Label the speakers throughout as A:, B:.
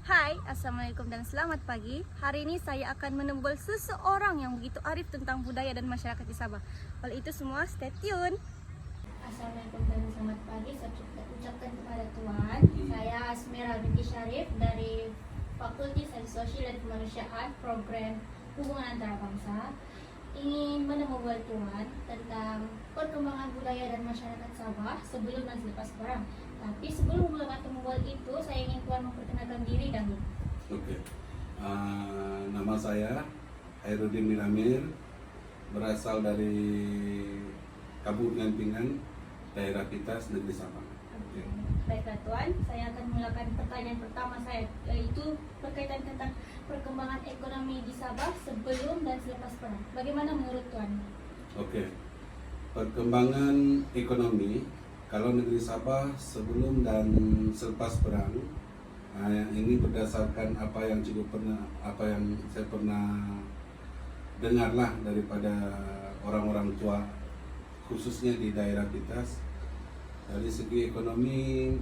A: Hai, Assalamualaikum dan selamat pagi. Hari ini saya akan menemukan seseorang yang begitu arif tentang budaya dan masyarakat di Sabah. Oleh itu semua, stay tune. Assalamualaikum dan selamat pagi. Saya ucapkan kepada Tuhan. Saya Asmira binti Syarif dari Fakulti Sains Sosial dan Kemanusiaan Program Hubungan Antarabangsa. Ingin menemukan Tuhan tentang perkembangan budaya dan masyarakat Sabah sebelum dan selepas perang. Tapi sebelum mulai temuan itu, saya ingin Tuhan memperkenalkan diri dahulu.
B: Oke, nama saya Hairudin bin Amir, berasal dari Kabupaten Pingan, daerah Pitas, negeri Sabah. Oke.
A: Baiklah Tuan, saya akan mulakan pertanyaan pertama saya, yaitu berkaitan tentang perkembangan ekonomi di Sabah sebelum dan selepas perang. Bagaimana menurut Tuan?
B: Oke, perkembangan ekonomi kalau negeri Sabah sebelum dan selepas perang, ini berdasarkan apa yang saya pernah dengarlah daripada orang-orang tua, khususnya di daerah Pitas. Dari segi ekonomi,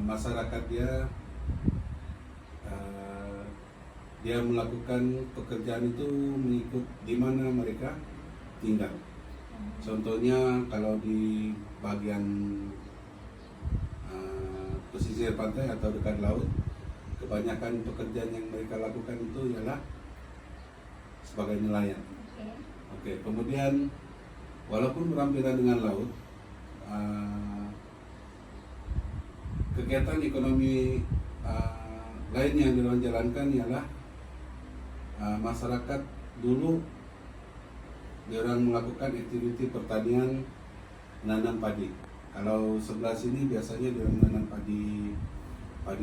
B: masyarakat dia melakukan pekerjaan itu mengikut di mana mereka tinggal. Contohnya kalau di bagian pesisir pantai atau dekat laut, kebanyakan pekerjaan yang mereka lakukan itu ialah sebagai nelayan. Oke, kemudian walaupun berhampiran dengan laut, kegiatan ekonomi lain yang dijalankan ialah masyarakat dulu diorang melakukan aktiviti pertanian, menanam padi. Kalau sebelah sini biasanya diorang menanam padi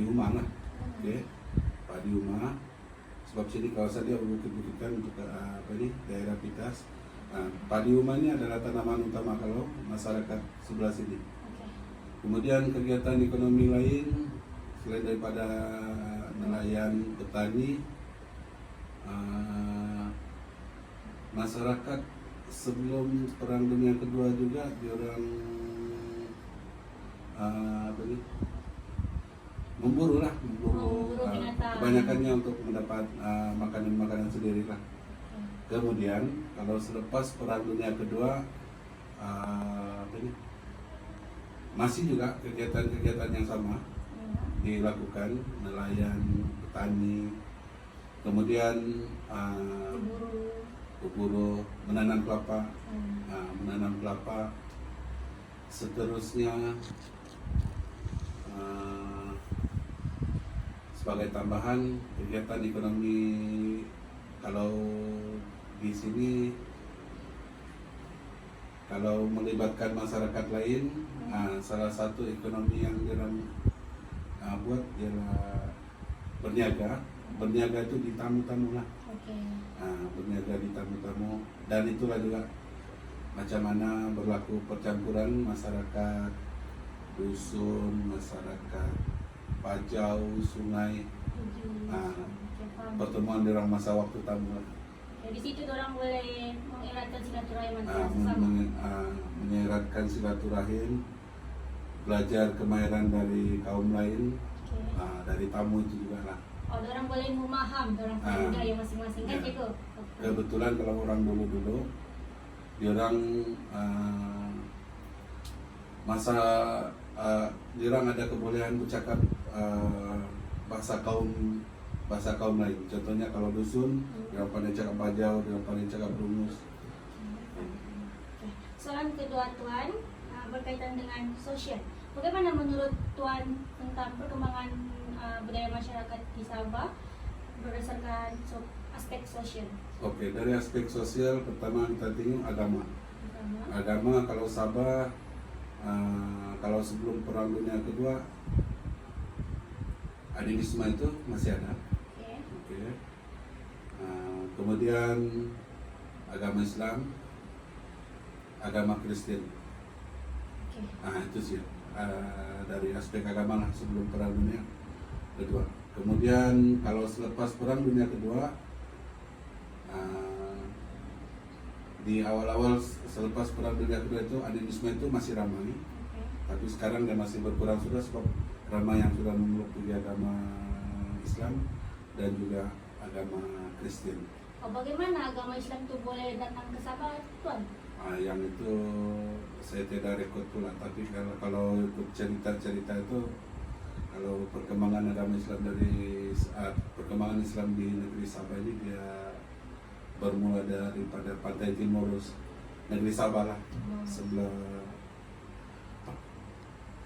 B: umah lah, okay. Padi umah. Sebab sini kawasan dia bukit-bukitan untuk daerah Pitas. Padi umah ini adalah tanaman utama kalau masyarakat sebelah sini. Kemudian kegiatan ekonomi lain selain daripada nelayan, petani, masyarakat sebelum Perang Dunia Kedua juga diorang memburu kebanyakannya untuk mendapat makanan sendiri lah. Kemudian kalau selepas Perang Dunia Kedua masih juga kegiatan yang sama dilakukan, nelayan, petani, kemudian berburu, menanam kelapa, seterusnya sebagai tambahan kegiatan ekonomi kalau di sini kalau melibatkan masyarakat lain, salah satu ekonomi yang buat ialah berniaga itu di tamu-tamu lah. Berniaga di tamu-tamu, dan itulah juga macam mana berlaku percampuran masyarakat dusun, masyarakat Pajau, sungai, pertemuan di masa waktu tamu lah.
A: Di situ orang boleh mengeratkan silaturahim
B: menyeratkan silaturahim, belajar kemahiran dari kaum lain, dari tamu itu juga lah.
A: Orang boleh memaham orang budaya masing-masing kan itu.
B: Kebetulan kalau orang dulu diorang diorang ada kebolehan bercakap bahasa kaum lain. Contohnya kalau dusun, dia pandai cakap Bajau, dia pandai cakap Rumus.
A: Soalan kedua Tuan, berkaitan dengan sosial. Bagaimana menurut Tuan tentang perkembangan budaya masyarakat di Sabah berdasarkan aspek sosial?
B: Oke, dari aspek sosial pertama kita tengok agama. Agama kalau Sabah, kalau sebelum Perang Dunia Kedua, animisme itu masih ada. Okay. Kemudian agama Islam, agama Kristen. Itu sih dari aspek agama lah sebelum Perang Dunia Kedua. Kemudian kalau selepas Perang Dunia Kedua, di awal-awal selepas Perang Dunia Kedua itu animisme itu masih ramai, Tapi sekarang dia masih berkurang sudah sebab ramai yang sudah memeluk juga agama Islam dan juga agama Kristen.
A: Oh, bagaimana agama Islam itu boleh datang ke Sabah, Tuan?
B: Yang itu saya tidak rekod pula, tapi kalau ikut cerita-cerita itu, kalau perkembangan agama Islam perkembangan Islam di negeri Sabah ini dia bermula daripada pantai timur negeri Sabah lah, sebelah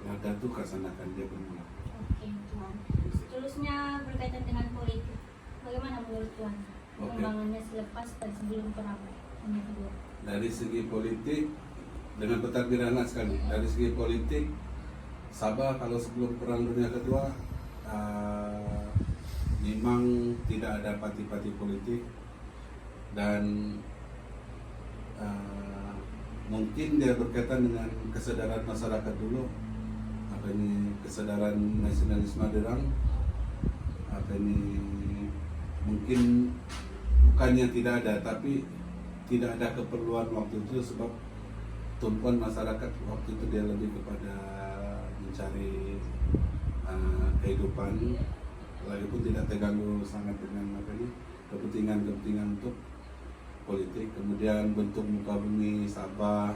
B: Lada tuh ke sana kan dia bermula.
A: Oke, Tuan. Seterusnya berkaitan dengan politik. Bagaimana menurut Tuan perkembangannya selepas dan sebelum perang dunia kedua?
B: Dari segi politik, dengan pentadbiran sekali. Dari segi politik, Sabah kalau sebelum perang dunia kedua memang tidak ada parti-parti politik dan mungkin dia berkaitan dengan kesadaran masyarakat dulu, apa ini kesadaran nasionalisme derang, apa ini mungkin bukannya tidak ada, tapi tidak ada keperluan waktu itu sebab tumpuan masyarakat waktu itu dia lebih kepada mencari kehidupan, walaupun tidak terganggu sangat dengan apa ini kepentingan untuk politik. Kemudian bentuk muka bumi Sabah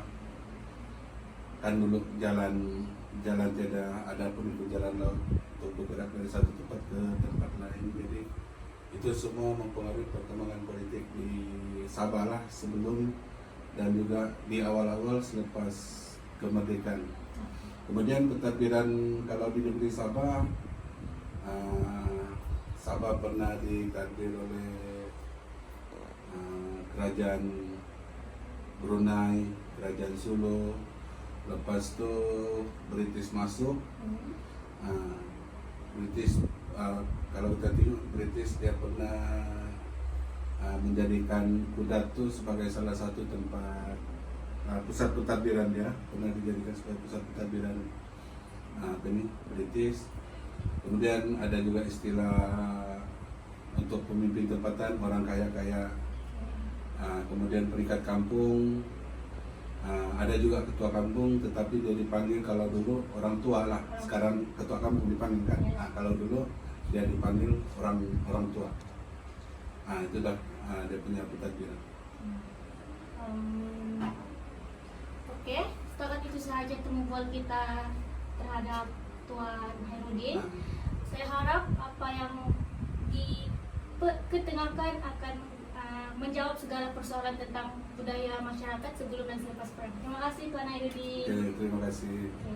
B: kan dulu jalan tidak ada pun itu jalan laut untuk bergerak dari satu tempat ke tempat lain, jadi itu semua mempengaruhi perkembangan politik di Sabah lah sebelum dan juga di awal-awal selepas kemerdekaan. Kemudian pentadbiran kalau di negeri Sabah, Sabah pernah ditadbir oleh kerajaan Brunei, kerajaan Sulu. Lepas itu British masuk. British kalau kita tengok British dia pernah menjadikan Kudat itu sebagai salah satu tempat pusat pentadbiran, dia pernah dijadikan sebagai pusat pentadbiran British. Kemudian ada juga istilah untuk pemimpin tempatan orang kaya-kaya. Kemudian peringkat kampung, ada juga ketua kampung, tetapi dia dipanggil kalau dulu orang tua lah. Sekarang ketua kampung dipanggil kan. Kalau dulu dia dipanggil orang tua. Itu dah dia punya pentadbiran.
A: Oke, setakat itu saja temubual kita terhadap Tuan Hairudin. Saya harap apa yang diketengahkan akan menjawab segala persoalan tentang budaya masyarakat sebelum dan selepas perang. Terima kasih Tuan Hairudin.
B: Oke, terima kasih.
A: Oke.